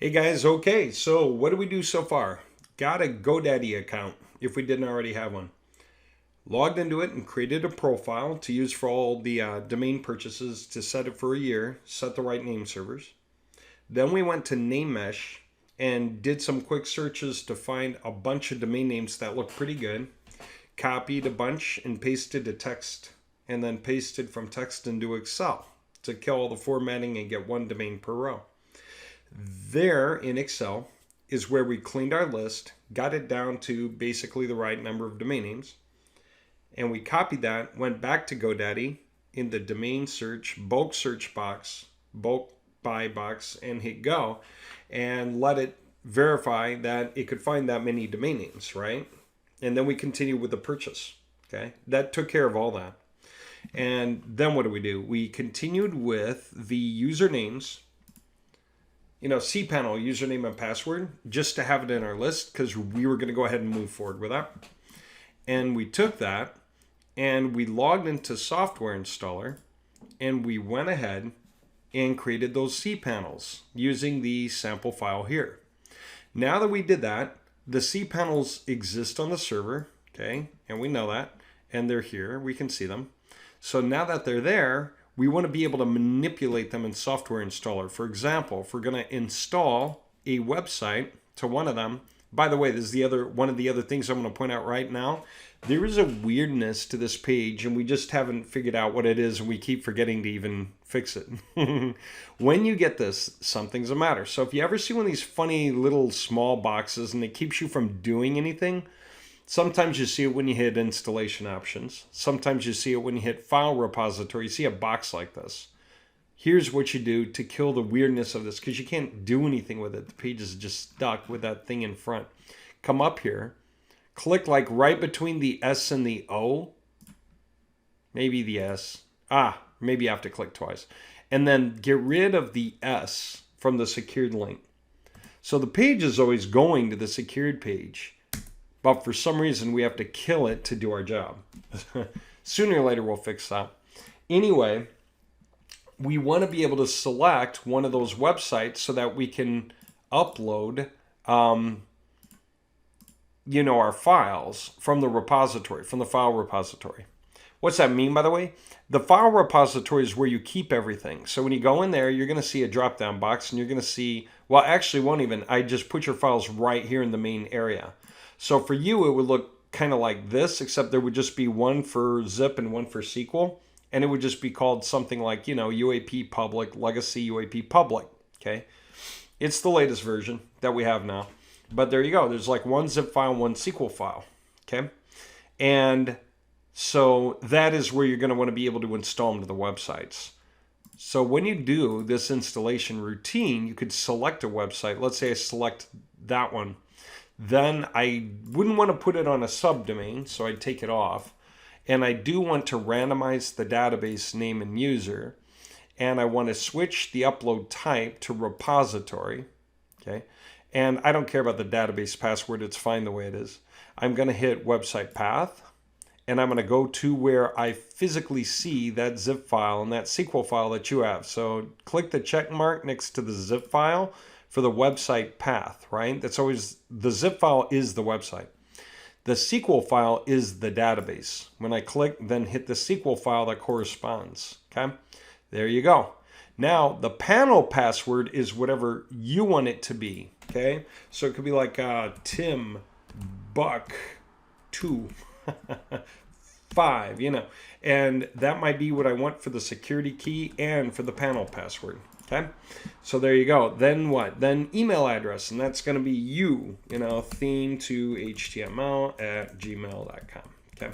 Hey guys, okay, so what do we do so far? Got a GoDaddy account if we didn't already have one. Logged into it and created a profile to use for all the domain purchases to set it for a year, set the right name servers. Then we went to Name Mesh and did some quick searches to find a bunch of domain names that look pretty good. Copied a bunch and pasted to text, and then pasted from text into Excel to kill all the formatting and get one domain per row. There in Excel is where we cleaned our list, got it down to basically the right number of domain names, and we copied that, went back to GoDaddy in the domain search, bulk search box, bulk buy box, and hit go, and let it verify that it could find that many domain names, right? And then we continue with the purchase. Okay, that took care of all that. And then what do? We continued with the usernames, CPanel username and password, just to have it in our list because we were going to go ahead and move forward with that. And we took that and we logged into Software Installer and we went ahead and created those CPanels using the sample file here. Now that we did that, the CPanels exist on the server, okay, and we know that, and they're here, we can see them. So now that they're there, we want to be able to manipulate them in Software Installer. For example, if we're going to install a website to one of them, by the way, this is one of the other things I'm going to point out right now. There is a weirdness to this page, and we just haven't figured out what it is, and we keep forgetting to even fix it. When you get this, something's the matter. So if you ever see one of these funny little small boxes and it keeps you from doing anything, sometimes you see it when you hit installation options. Sometimes you see it when you hit file repository. You see a box like this. Here's what you do to kill the weirdness of this, because you can't do anything with it. The page is just stuck with that thing in front. Come up here, click like right between the S and the O. Maybe the S. Maybe you have to click twice. And then get rid of the S from the secured link. So the page is always going to the secured page, but for some reason we have to kill it to do our job. Sooner or later we'll fix that. Anyway, we want to be able to select one of those websites so that we can upload our files from the repository, from the file repository. What's that mean, by the way? The file repository is where you keep everything. So when you go in there, you're going to see a drop-down box, and you're going to see, well, actually won't even, I just put your files right here in the main area. So for you, it would look kind of like this, except there would just be one for zip and one for SQL. And it would just be called something like, UAP public, legacy UAP public, okay? It's the latest version that we have now. But there you go. There's like one zip file, one SQL file, okay? And so that is where you're going to want to be able to install them to the websites. So when you do this installation routine, you could select a website. Let's say I select that one. Then I wouldn't want to put it on a subdomain, so I'd take it off. And I do want to randomize the database name and user. And I want to switch the upload type to repository. Okay. And I don't care about the database password. It's fine the way it is. I'm going to hit website path. And I'm going to go to where I physically see that zip file and that SQL file that you have. So click the check mark next to the zip file for the website path, right? That's always, the zip file is the website. The SQL file is the database. When I click, then hit the SQL file that corresponds, okay? There you go. Now, the panel password is whatever you want it to be, okay? So it could be like Tim Buck 2 5, and that might be what I want for the security key and for the panel password. Okay, so there you go. Then what? Then email address, and that's going to be theme2html@gmail.com. Okay,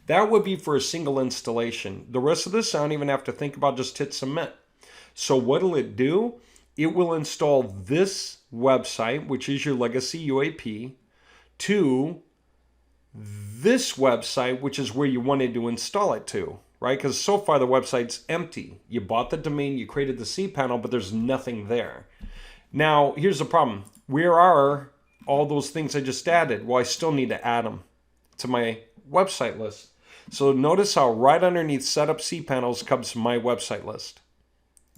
that would be for a single installation. The rest of this I don't even have to think about. Just hit submit. So what'll it do? It will install this website, which is your legacy UAP, to this website, which is where you wanted to install it to. Right? Because so far the website's empty. You bought the domain, you created the cPanel, but there's nothing there. Now, here's the problem. Where are all those things I just added? Well, I still need to add them to my website list. So notice how right underneath Setup cPanels comes my website list.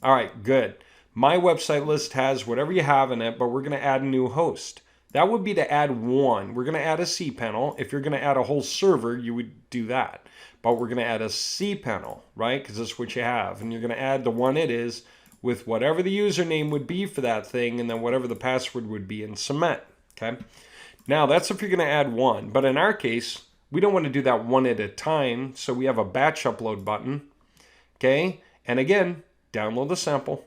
All right, good. My website list has whatever you have in it, but we're going to add a new host. That would be to add one. We're going to add a cPanel. If you're going to add a whole server, you would do that. But we're going to add a cPanel, right? Because that's what you have. And you're going to add the one it is with whatever the username would be for that thing, and then whatever the password would be in cement, okay? Now, that's if you're going to add one. But in our case, we don't want to do that one at a time, so we have a batch upload button, okay? And again, download the sample.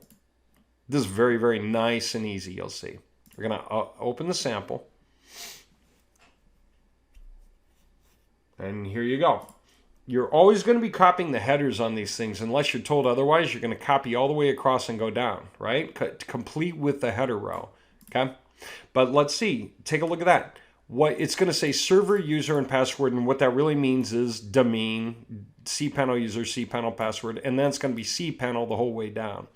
This is very, very nice and easy, you'll see. We're going to open the sample. And here you go. You're always going to be copying the headers on these things unless you're told otherwise. You're going to copy all the way across and go down, right? Complete with the header row, okay? But let's see. Take a look at that. What it's going to say server, user, and password, and what that really means is domain, cPanel user, cPanel password, and then it's going to be cPanel the whole way down.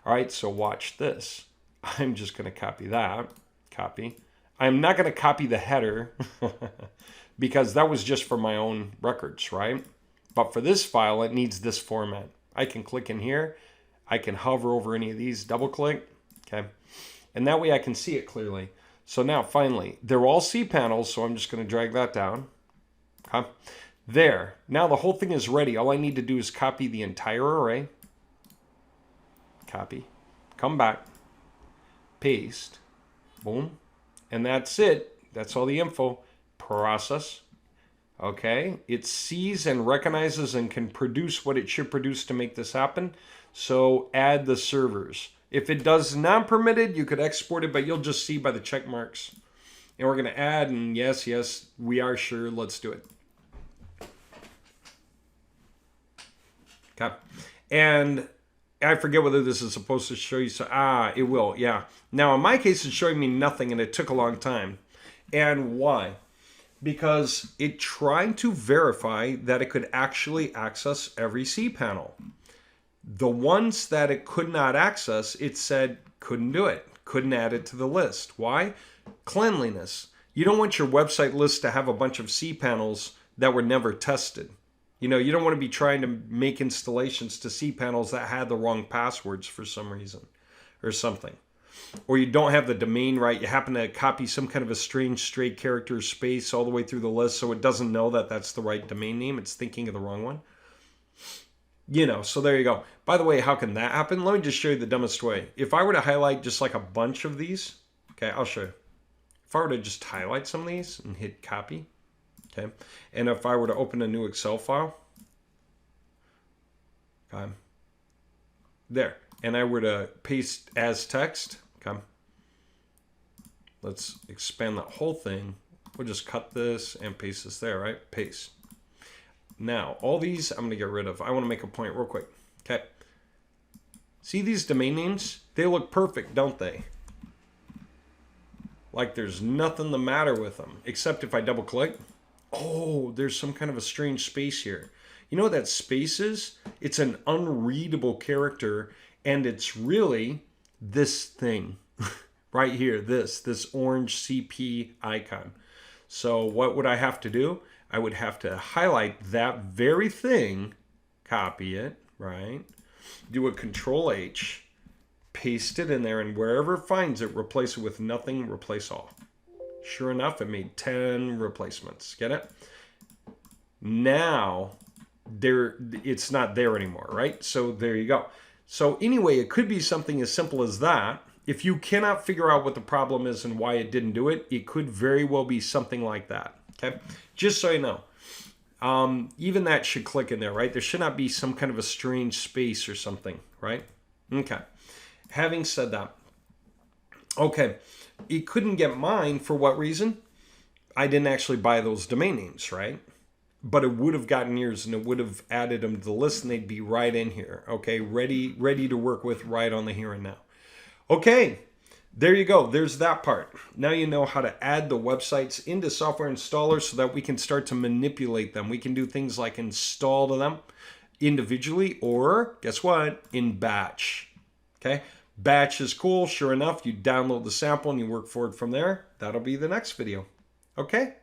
All right, so watch this. I'm just going to copy that. Copy. I'm not going to copy the header because that was just for my own records, right? But for this file, it needs this format. I can click in here. I can hover over any of these, double click, okay? And that way I can see it clearly. So now finally, they're all cPanels, so I'm just going to drag that down. Okay. There. Now the whole thing is ready. All I need to do is copy the entire array. Copy. Come back. Paste. Boom. And that's it. That's all the info. Process. Okay. It sees and recognizes and can produce what it should produce to make this happen. So add the servers. If it does not permitted, you could export it, but you'll just see by the check marks. And we're going to add, and yes, yes, we are sure. Let's do it. Okay. And I forget whether this is supposed to show you. It will, yeah. Now, in my case, it's showing me nothing, and it took a long time. And why? Because it tried to verify that it could actually access every cPanel. The ones that it could not access, it said couldn't do it, couldn't add it to the list. Why? Cleanliness. You don't want your website list to have a bunch of cPanels that were never tested. You know, you don't want to be trying to make installations to cPanels that had the wrong passwords for some reason or something. Or you don't have the domain right. You happen to copy some kind of a strange stray character space all the way through the list so it doesn't know that that's the right domain name. It's thinking of the wrong one. You know, so there you go. By the way, how can that happen? Let me just show you the dumbest way. If I were to highlight just like a bunch of these, okay, I'll show you. If I were to just highlight some of these and hit copy, okay, and if I were to open a new Excel file, okay, there, and I were to paste as text, okay, let's expand that whole thing. We'll just cut this and paste this there, right? Paste. Now, all these I'm going to get rid of. I want to make a point real quick. Okay. See these domain names? They look perfect, don't they? Like there's nothing the matter with them. Except if I double click. Oh, there's some kind of a strange space here. You know what that space is? It's an unreadable character. And it's really this thing. Right here. This orange CP icon. So what would I have to do? I would have to highlight that very thing, copy it, right? Do a Control H, paste it in there, and wherever it finds it, replace it with nothing, replace all. Sure enough, it made 10 replacements. Get it? Now, it's not there anymore, right? So there you go. So anyway, it could be something as simple as that. If you cannot figure out what the problem is and why it didn't do it, it could very well be something like that. Okay, just so you know, even that should click in there, right? There should not be some kind of a strange space or something, right? Okay, having said that, okay, it couldn't get mine for what reason? I didn't actually buy those domain names, right? But it would have gotten yours and it would have added them to the list and they'd be right in here, okay? Ready to work with right on the here and now. Okay. There you go. There's that part. Now you know how to add the websites into Software Installer so that we can start to manipulate them. We can do things like install them individually or, guess what, in batch. Okay? Batch is cool. Sure enough, you download the sample and you work forward from there. That'll be the next video. Okay?